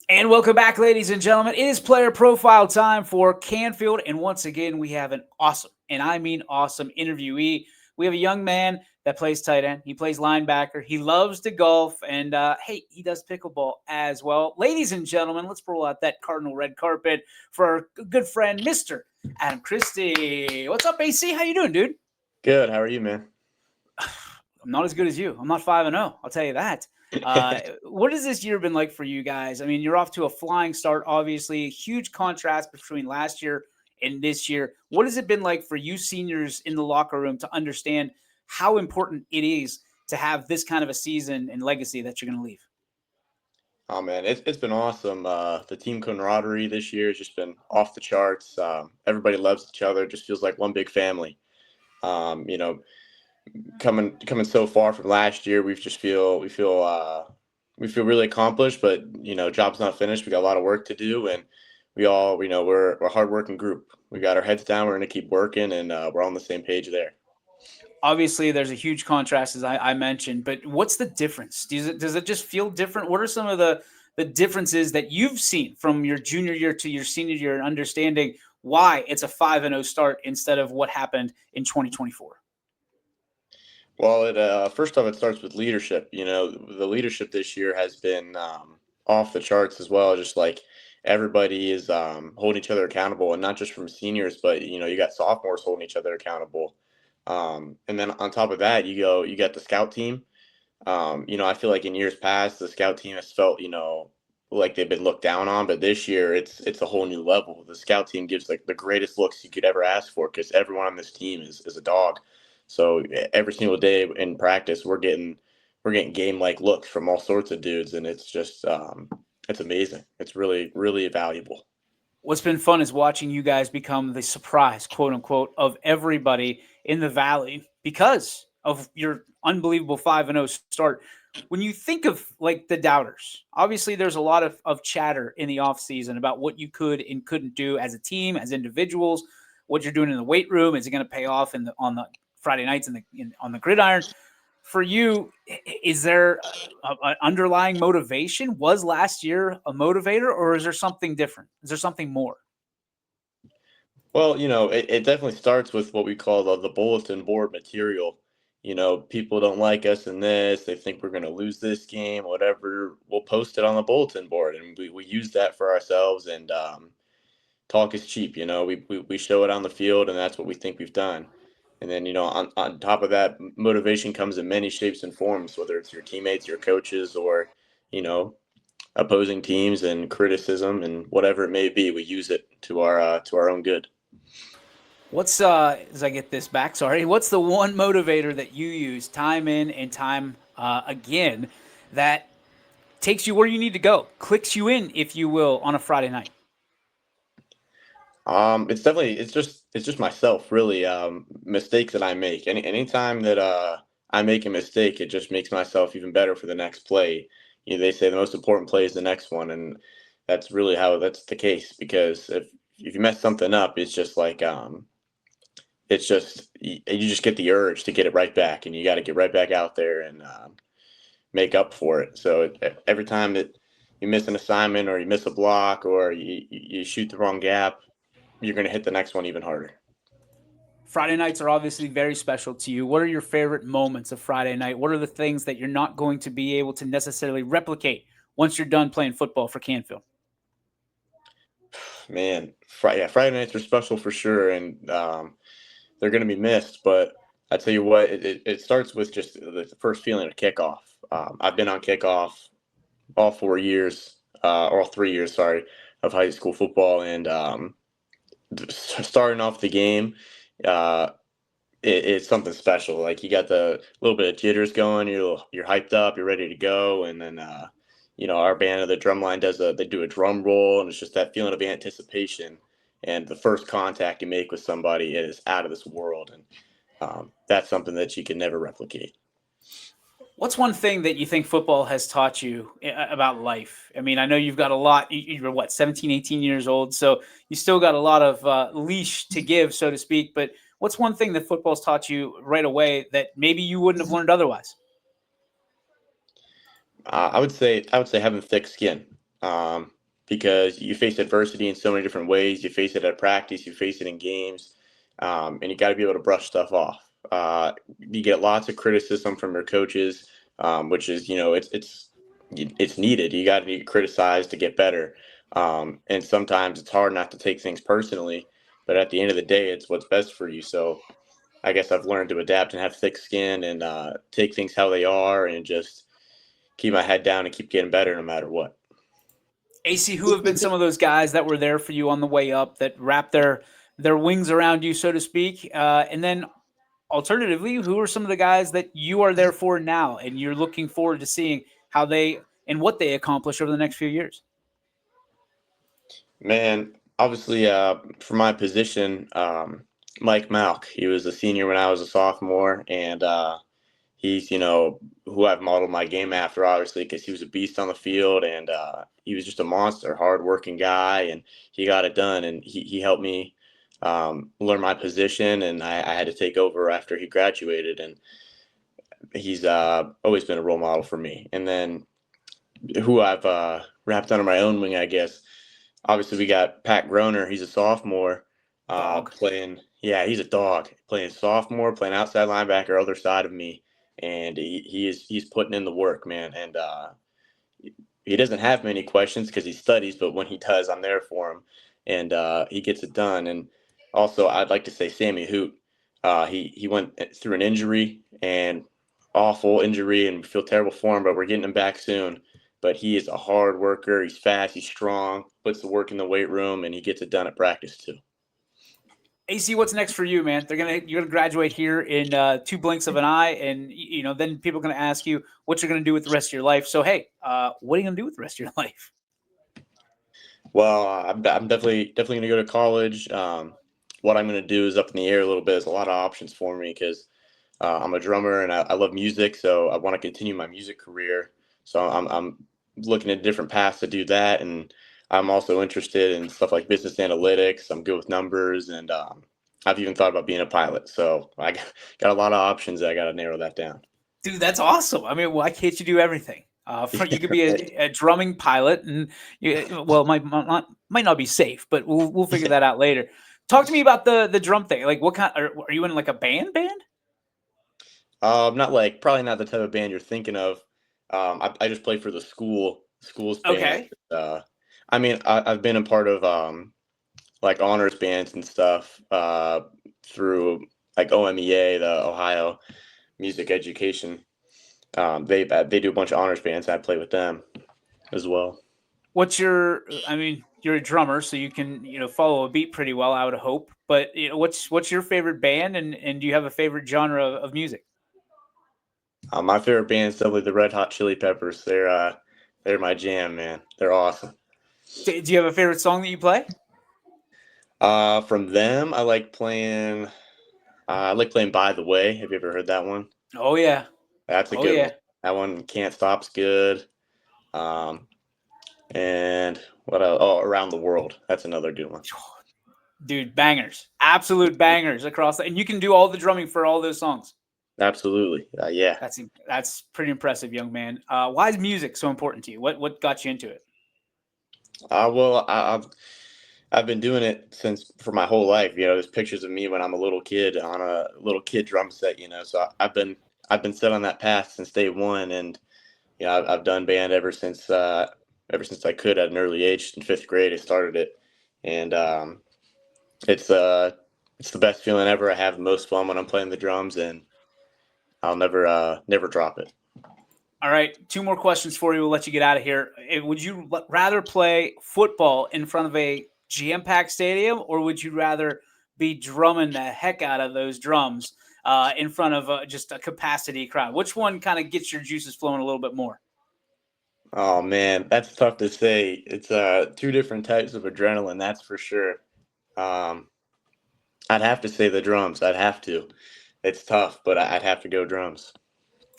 And welcome back, ladies and gentlemen. It is player profile time for Canfield. And once again, we have an awesome, and I mean awesome, interviewee. We have a young man that plays tight end. He plays linebacker. He loves to golf. And hey, he does pickleball as well. Ladies and gentlemen, let's roll out that Cardinal red carpet for our good friend, Mr. Adam Christy. What's up, AC? How you doing, dude? Good. How are you, man? I'm not as good as you. I'm not 5-0. I'll tell you that. What has this year been like for you guys? I mean, you're off to a flying start, obviously. Huge contrast between last year and this year. What has it been like for you seniors in the locker room to understand how important it is to have this kind of a season and legacy that you're going to leave? Oh man, it's been awesome. The team camaraderie this year has just been off the charts. Everybody loves each other. Just feels like one big family. Um, you know, coming so far from last year, we feel really accomplished. But job's not finished. We got a lot of work to do, and we all we're a hardworking group. We got our heads down. We're gonna keep working, and we're on the same page there. Obviously, there's a huge contrast, as I mentioned, but what's the difference? Does it just feel different? What are some of the differences that you've seen from your junior year to your senior year and understanding why it's a 5-0 start instead of what happened in 2024? Well, first off, it starts with leadership. The leadership this year has been off the charts as well. Just like everybody is holding each other accountable, and not just from seniors, but you got sophomores holding each other accountable. And then on top of that, you got the scout team. I feel like in years past, the scout team has felt like they've been looked down on, but this year it's a whole new level. The scout team gives like the greatest looks you could ever ask for because everyone on this team is a dog. So every single day in practice, we're getting game like looks from all sorts of dudes, and it's just it's amazing. It's really really valuable. What's been fun is watching you guys become the surprise, quote unquote, of everybody in the valley because of your unbelievable 5-0 start. When you think of like the doubters, obviously there's a lot of chatter in the offseason about what you could and couldn't do as a team, as individuals, what you're doing in the weight room. Is it going to pay off on the Friday nights on the gridiron? For you, is there an underlying motivation? Was last year a motivator, or is there something different? Is there something more? Well, it definitely starts with what we call the bulletin board material. People don't like us in this. They think we're going to lose this game, whatever. We'll post it on the bulletin board, and we use that for ourselves. And talk is cheap. We show it on the field, and that's what we think we've done. And then, on top of that, motivation comes in many shapes and forms, whether it's your teammates, your coaches, or, you know, opposing teams and criticism and whatever it may be. We use it to our own good. What's as I get this back, sorry, what's the one motivator that you use time in and time again that takes you where you need to go, clicks you in, if you will, on a Friday night? It's just myself really. Mistakes that I make. Anytime that I make a mistake, it just makes myself even better for the next play. They say the most important play is the next one, and that's really how that's the case. Because if you mess something up, it's just you just get the urge to get it right back, and you got to get right back out there and make up for it. So every time that you miss an assignment or you miss a block or you shoot the wrong gap, you're going to hit the next one even harder. Friday nights are obviously very special to you. What are your favorite moments of Friday night? What are the things that you're not going to be able to necessarily replicate once you're done playing football for Canfield? Man, Friday nights are special for sure, and they're going to be missed. But I tell you what, it starts with just the first feeling of kickoff. I've been on kickoff all 4 years, or all 3 years, sorry, of high school football, and starting off the game, uh, it's something special. Like you got the little bit of jitters going, you're hyped up, you're ready to go, and then our band of the drum line they do a drum roll, and it's just that feeling of anticipation. And the first contact you make with somebody is out of this world, and that's something that you can never replicate. What's one thing that you think football has taught you about life? I mean, I know you've got a lot. You're what, 17, 18 years old. So you still got a lot of leash to give, so to speak. But what's one thing that football's taught you right away that maybe you wouldn't have learned otherwise? I would say having thick skin. um, because you face adversity in so many different ways. You face it at practice, you face it in games, and you got to be able to brush stuff off. You get lots of criticism from your coaches, which is, it's needed. You got to be criticized to get better, and sometimes it's hard not to take things personally. But at the end of the day, it's what's best for you. So I guess I've learned to adapt and have thick skin and take things how they are and just keep my head down and keep getting better no matter what. AC, who have been some of those guys that were there for you on the way up, that wrapped their wings around you, so to speak? And then alternatively, who are some of the guys that you are there for now and you're looking forward to seeing how they and what they accomplish over the next few years? Man, obviously, for my position, Mike Malk, he was a senior when I was a sophomore, and he's, who I've modeled my game after, obviously, because he was a beast on the field, and he was just a monster, hardworking guy, and he got it done, and he helped me learn my position, and I had to take over after he graduated, and he's always been a role model for me. And then who I've wrapped under my own wing, I guess. Obviously, we got Pat Groner. He's a sophomore Dog. playing. Yeah, he's a dog playing sophomore, playing outside linebacker, other side of me, and he's putting in the work, man. And he doesn't have many questions because he studies, but when he does, I'm there for him, and he gets it done. And also, I'd like to say Sammy Hoot. He went through an injury and awful injury, and we feel terrible for him, but we're getting him back soon. But he is a hard worker. He's fast. He's strong. Puts the work in the weight room, and he gets it done at practice too. AC, what's next for you, man? You're gonna graduate here in 2 blinks of an eye, and then people are gonna ask you what you're gonna do with the rest of your life. So hey, what are you gonna do with the rest of your life? Well, I'm definitely gonna go to college. What I'm gonna do is up in the air a little bit. There's a lot of options for me because I'm a drummer and I love music, so I want to continue my music career. So I'm looking at different paths to do that, and I'm also interested in stuff like business analytics. I'm good with numbers, and I've even thought about being a pilot. So I got a lot of options. I got to narrow that down. Dude, that's awesome. I mean, why can't you do everything? You could be a drumming pilot, and it might not be safe, but we'll figure that out later. Talk to me about the drum thing. Like, what kind? Are you in like a band? Not like probably not the type of band you're thinking of. I just play for the school's band. Okay. I mean, I've been a part of like honors bands and stuff through like OMEA, the Ohio Music Education. They do a bunch of honors bands. I play with them as well. I mean, you're a drummer, so you can follow a beat pretty well, I would hope. But what's your favorite band, and do you have a favorite genre of music? My favorite band is definitely the Red Hot Chili Peppers. They're my jam, man. They're awesome. Do you have a favorite song that you play? From them, I like playing. I like playing "By the Way." Have you ever heard that one? Oh yeah, That's a oh good yeah. one. That one, "Can't Stop's" good. Um, and what else? Oh, "Around the World." That's another good one. Dude, bangers, absolute bangers across, and you can do all the drumming for all those songs. Absolutely, yeah. That's pretty impressive, young man. Why is music so important to you? What got you into it? Well, I've been doing it since for my whole life. There's pictures of me when I'm a little kid on a little kid drum set. So I've been set on that path since day one, and I've done band ever since I could at an early age. In fifth grade, I started it, and it's the best feeling ever. I have the most fun when I'm playing the drums, and I'll never drop it. All right, 2 more questions for you. We'll let you get out of here. Would you rather play football in front of a jam-packed stadium, or would you rather be drumming the heck out of those drums in front of just a capacity crowd? Which one kind of gets your juices flowing a little bit more? Oh man, that's tough to say. It's two different types of adrenaline, that's for sure. Um, I'd have to say the drums. I'd have to. It's tough, but I'd have to go drums.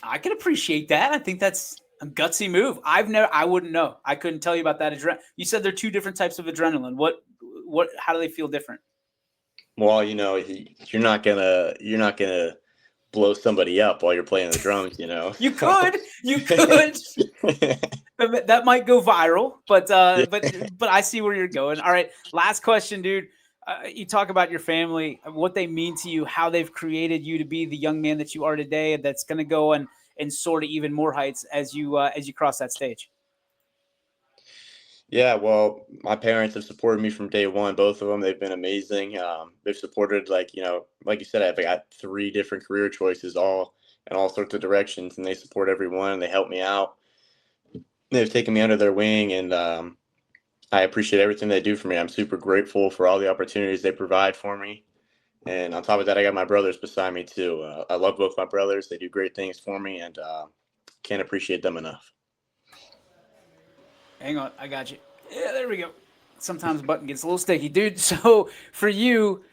I can appreciate that. I think that's a gutsy move. I wouldn't know. I couldn't tell you about that. You said they're 2 different types of adrenaline. How do they feel different? Well, you're not gonna blow somebody up while you're playing the drums, you know. You So, could, you could. That might go viral, but yeah. I see where you're going. All right, last question, dude. You talk about your family, what they mean to you, how they've created you to be the young man that you are today. That's going to go and soar to even more heights as you cross that stage. Yeah, well, my parents have supported me from day one. Both of them, they've been amazing. They've supported, like, like you said, I've got three different career choices, all in all sorts of directions, and they support every one. They help me out. They've taken me under their wing, and I appreciate everything they do for me. I'm super grateful for all the opportunities they provide for me. And on top of that, I got my brothers beside me too. I love both my brothers. They do great things for me, and can't appreciate them enough. Hang on, I got you. Yeah, there we go. Sometimes the button gets a little sticky, dude. So for you,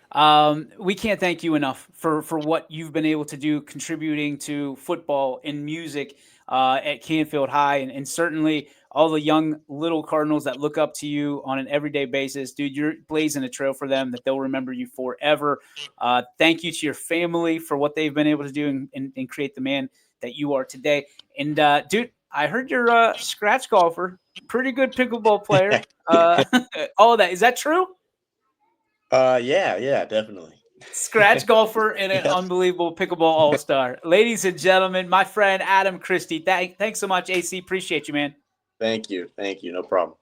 we can't thank you enough for what you've been able to do, contributing to football and music at Canfield High, and certainly all the young little Cardinals that look up to you on an everyday basis, dude. You're blazing a trail for them that they'll remember you forever. Thank you to your family for what they've been able to do and create the man that you are today. And dude, I heard you're a scratch golfer, pretty good pickleball player. All of that, is that true? Yeah, definitely. Scratch golfer and an Yep. unbelievable pickleball all star. Ladies and gentlemen, my friend Adam Christy. Thanks so much, AC. Appreciate you, man. Thank you. No problem.